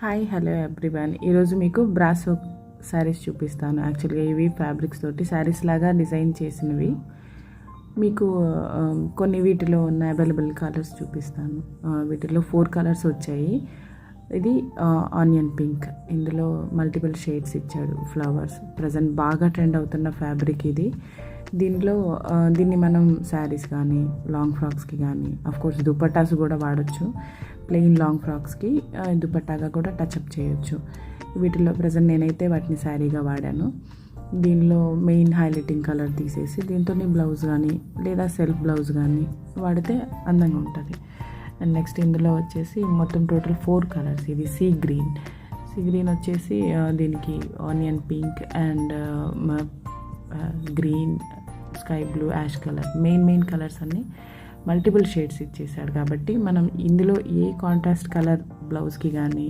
Hi hello everyone. ఈరోజు మీకు brass work saris చూపిస్తాను. యాక్చువల్గా ఇవి ఫ్యాబ్రిక్స్ తోటి శారీస్ లాగా డిజైన్ చేసినవి. మీకు కొన్ని వీటిలో ఉన్న అవైలబుల్ కలర్స్ చూపిస్తాను. వీటిలో 4 కలర్స్ వచ్చాయి. ఇది ఆనియన్ పింక్, ఇందులో మల్టిపుల్ షేడ్స్ ఇచ్చాడు. ఫ్లవర్స్ ప్రజెంట్ బాగా ట్రెండ్ అవుతున్న ఫ్యాబ్రిక్ ఇది. దీన్ని మనం శారీస్ కానీ లాంగ్ ఫ్రాక్స్కి కానీ అఫ్కోర్స్ దుపట్టాస్ కూడా వాడచ్చు. ప్లెయిన్ లాంగ్ ఫ్రాక్స్కి దుపట్టాగా కూడా టచ్అప్ చేయొచ్చు. వీటిలో ప్రజెంట్ నేనైతే వాటిని శారీగా వాడాను. దీనిలో మెయిన్ హైలైటింగ్ కలర్ తీసేసి దీంతో బ్లౌజ్ కానీ లేదా సెల్ఫ్ బ్లౌజ్ కానీ వాడితే అందంగా ఉంటుంది. అండ్ నెక్స్ట్ ఇందులో వచ్చేసి మొత్తం టోటల్ 4 కలర్స్. ఇది సీ గ్రీన్ వచ్చేసి దీనికి onion pink and green, sky blue, ash colour, main colours అన్నీ మల్టిపుల్ షేడ్స్ ఇచ్చేసాడు. కాబట్టి మనం ఇందులో ఏ కాంట్రాస్ట్ కలర్ బ్లౌజ్కి కానీ